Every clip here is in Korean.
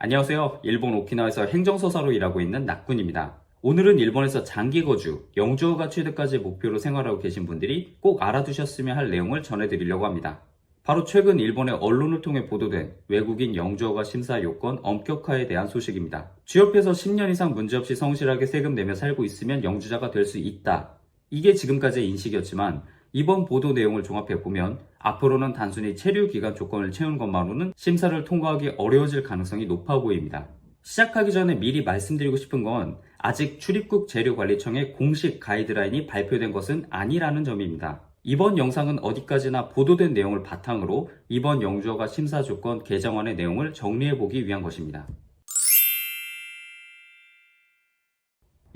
안녕하세요. 일본 오키나와에서 행정서사로 일하고 있는 낙군입니다. 오늘은 일본에서 장기 거주, 영주허가 취득까지 목표로 생활하고 계신 분들이 꼭 알아두셨으면 할 내용을 전해드리려고 합니다. 바로 최근 일본의 언론을 통해 보도된 외국인 영주허가 심사 요건 엄격화에 대한 소식입니다. 취업해서 10년 이상 문제없이 성실하게 세금 내며 살고 있으면 영주자가 될 수 있다. 이게 지금까지의 인식이었지만 이번 보도 내용을 종합해보면 앞으로는 단순히 체류 기간 조건을 채우는 것만으로는 심사를 통과하기 어려워질 가능성이 높아 보입니다. 시작하기 전에 미리 말씀드리고 싶은 건 아직 출입국 재료관리청의 공식 가이드라인이 발표된 것은 아니라는 점입니다. 이번 영상은 어디까지나 보도된 내용을 바탕으로 이번 영주허가 심사 조건 개정안의 내용을 정리해보기 위한 것입니다.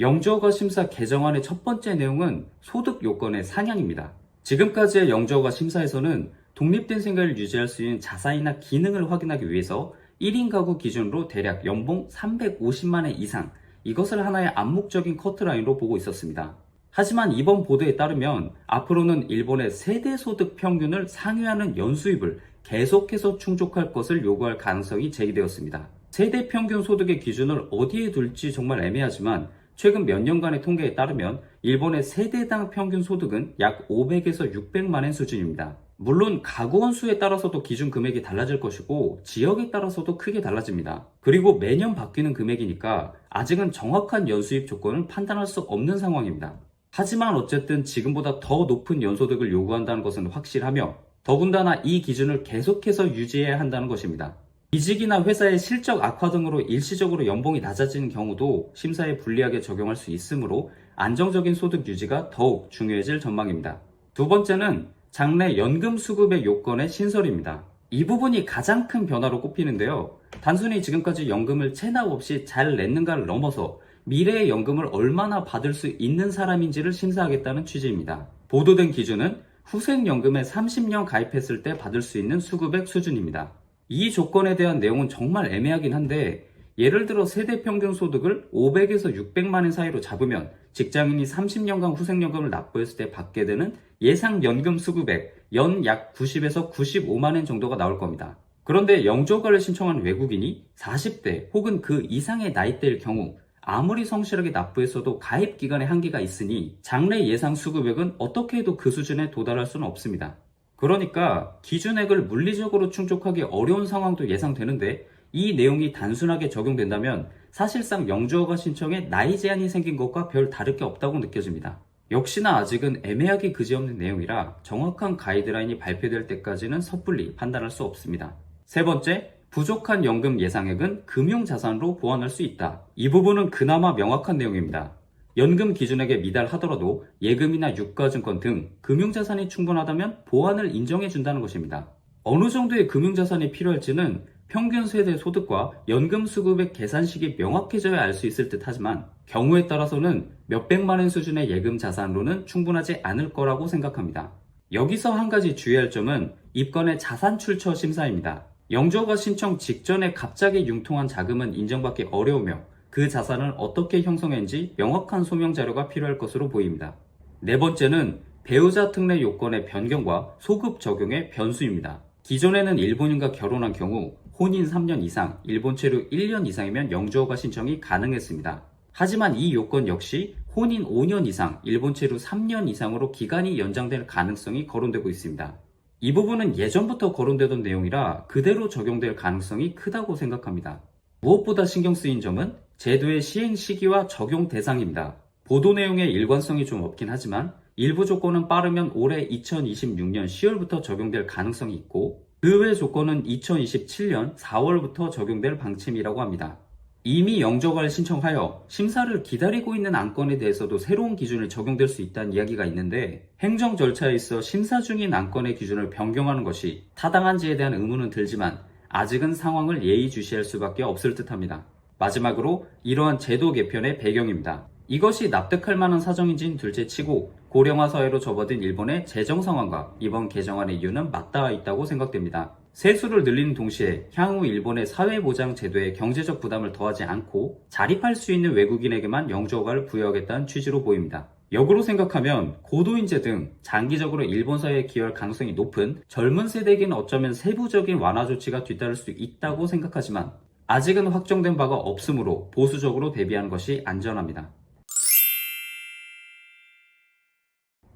영주허가 심사 개정안의 첫 번째 내용은 소득 요건의 상향입니다. 지금까지의 영주허가 심사에서는 독립된 생활을 유지할 수 있는 자산이나 기능을 확인하기 위해서 1인 가구 기준으로 대략 연봉 350만엔 이상, 이것을 하나의 암묵적인 커트라인으로 보고 있었습니다. 하지만 이번 보도에 따르면 앞으로는 일본의 세대 소득 평균을 상회하는 연수입을 계속해서 충족할 것을 요구할 가능성이 제기되었습니다. 세대 평균 소득의 기준을 어디에 둘지 정말 애매하지만 최근 몇 년간의 통계에 따르면 일본의 세대당 평균 소득은 약 500에서 600만엔 수준입니다. 물론 가구원 수에 따라서도 기준 금액이 달라질 것이고 지역에 따라서도 크게 달라집니다. 그리고 매년 바뀌는 금액이니까 아직은 정확한 연수입 조건을 판단할 수 없는 상황입니다. 하지만 어쨌든 지금보다 더 높은 연소득을 요구한다는 것은 확실하며 더군다나 이 기준을 계속해서 유지해야 한다는 것입니다. 이직이나 회사의 실적 악화 등으로 일시적으로 연봉이 낮아지는 경우도 심사에 불리하게 적용할 수 있으므로 안정적인 소득 유지가 더욱 중요해질 전망입니다. 두 번째는 장래 연금 수급의 요건의 신설입니다. 이 부분이 가장 큰 변화로 꼽히는데요. 단순히 지금까지 연금을 체납 없이 잘 냈는가를 넘어서 미래의 연금을 얼마나 받을 수 있는 사람인지를 심사하겠다는 취지입니다. 보도된 기준은 후생연금에 30년 가입했을 때 받을 수 있는 수급액 수준입니다. 이 조건에 대한 내용은 정말 애매하긴 한데 예를 들어 세대 평균 소득을 500에서 600만엔 사이로 잡으면 직장인이 30년간 후생연금을 납부했을 때 받게 되는 예상 연금 수급액 연 약 90에서 95만엔 정도가 나올 겁니다. 그런데 영주허가를 신청한 외국인이 40대 혹은 그 이상의 나이대일 경우 아무리 성실하게 납부했어도 가입 기간에 한계가 있으니 장래 예상 수급액은 어떻게 해도 그 수준에 도달할 수는 없습니다. 그러니까 기준액을 물리적으로 충족하기 어려운 상황도 예상되는데 이 내용이 단순하게 적용된다면 사실상 영주허가 신청에 나이 제한이 생긴 것과 별 다를 게 없다고 느껴집니다. 역시나 아직은 애매하기 그지없는 내용이라 정확한 가이드라인이 발표될 때까지는 섣불리 판단할 수 없습니다. 세 번째, 부족한 연금 예상액은 금융자산으로 보완할 수 있다. 이 부분은 그나마 명확한 내용입니다. 연금 기준액에 미달하더라도 예금이나 유가증권 등 금융자산이 충분하다면 보완을 인정해준다는 것입니다. 어느 정도의 금융자산이 필요할지는 평균 세대 소득과 연금 수급액 계산식이 명확해져야 알 수 있을 듯 하지만 경우에 따라서는 몇백만엔 수준의 예금 자산으로는 충분하지 않을 거라고 생각합니다. 여기서 한 가지 주의할 점은 입건의 자산 출처 심사입니다. 영주허가 신청 직전에 갑자기 융통한 자금은 인정받기 어려우며 그 자산을 어떻게 형성했는지 명확한 소명 자료가 필요할 것으로 보입니다. 네 번째는 배우자 특례 요건의 변경과 소급 적용의 변수입니다. 기존에는 일본인과 결혼한 경우 혼인 3년 이상, 일본 체류 1년 이상이면 영주허가 신청이 가능했습니다. 하지만 이 요건 역시 혼인 5년 이상, 일본 체류 3년 이상으로 기간이 연장될 가능성이 거론되고 있습니다. 이 부분은 예전부터 거론되던 내용이라 그대로 적용될 가능성이 크다고 생각합니다. 무엇보다 신경 쓰인 점은 제도의 시행 시기와 적용 대상입니다. 보도 내용의 일관성이 좀 없긴 하지만 일부 조건은 빠르면 올해 2026년 10월부터 적용될 가능성이 있고 그 외 조건은 2027년 4월부터 적용될 방침이라고 합니다. 이미 영주허가를 신청하여 심사를 기다리고 있는 안건에 대해서도 새로운 기준을 적용될 수 있다는 이야기가 있는데 행정 절차에 있어 심사 중인 안건의 기준을 변경하는 것이 타당한지에 대한 의문은 들지만 아직은 상황을 예의주시할 수밖에 없을 듯합니다. 마지막으로 이러한 제도 개편의 배경입니다. 이것이 납득할 만한 사정인지는 둘째치고 고령화 사회로 접어든 일본의 재정 상황과 이번 개정안의 이유는 맞닿아 있다고 생각됩니다. 세수를 늘리는 동시에 향후 일본의 사회보장 제도에 경제적 부담을 더하지 않고 자립할 수 있는 외국인에게만 영주허가를 부여하겠다는 취지로 보입니다. 역으로 생각하면 고도인재 등 장기적으로 일본 사회에 기여할 가능성이 높은 젊은 세대에게는 어쩌면 세부적인 완화 조치가 뒤따를 수 있다고 생각하지만 아직은 확정된 바가 없으므로 보수적으로 대비하는 것이 안전합니다.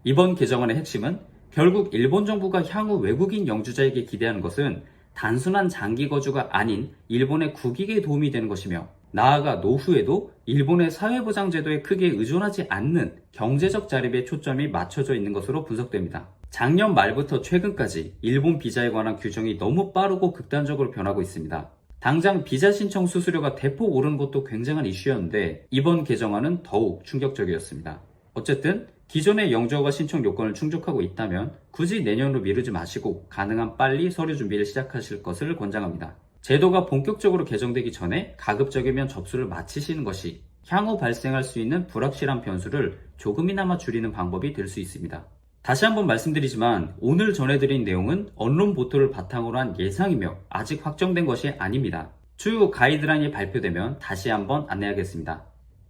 이번 개정안의 핵심은 결국 일본 정부가 향후 외국인 영주자에게 기대하는 것은 단순한 장기 거주가 아닌 일본의 국익에 도움이 되는 것이며, 나아가 노후에도 일본의 사회보장제도에 크게 의존하지 않는 경제적 자립에 초점이 맞춰져 있는 것으로 분석됩니다. 작년 말부터 최근까지 일본 비자에 관한 규정이 너무 빠르고 극단적으로 변하고 있습니다. 당장 비자 신청 수수료가 대폭 오른 것도 굉장한 이슈였는데, 이번 개정안은 더욱 충격적이었습니다. 어쨌든 기존의 영주허가 신청 요건을 충족하고 있다면 굳이 내년으로 미루지 마시고 가능한 빨리 서류 준비를 시작하실 것을 권장합니다. 제도가 본격적으로 개정되기 전에 가급적이면 접수를 마치시는 것이 향후 발생할 수 있는 불확실한 변수를 조금이나마 줄이는 방법이 될 수 있습니다. 다시 한번 말씀드리지만 오늘 전해드린 내용은 언론 보도를 바탕으로 한 예상이며 아직 확정된 것이 아닙니다. 추후 가이드라인이 발표되면 다시 한번 안내하겠습니다.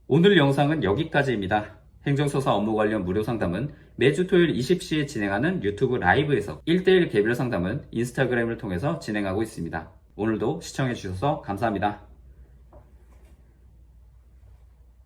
오늘 영상은 여기까지입니다. 행정서사 업무 관련 무료 상담은 매주 토요일 20시에 진행하는 유튜브 라이브에서 1대1 개별 상담은 인스타그램을 통해서 진행하고 있습니다. 오늘도 시청해주셔서 감사합니다.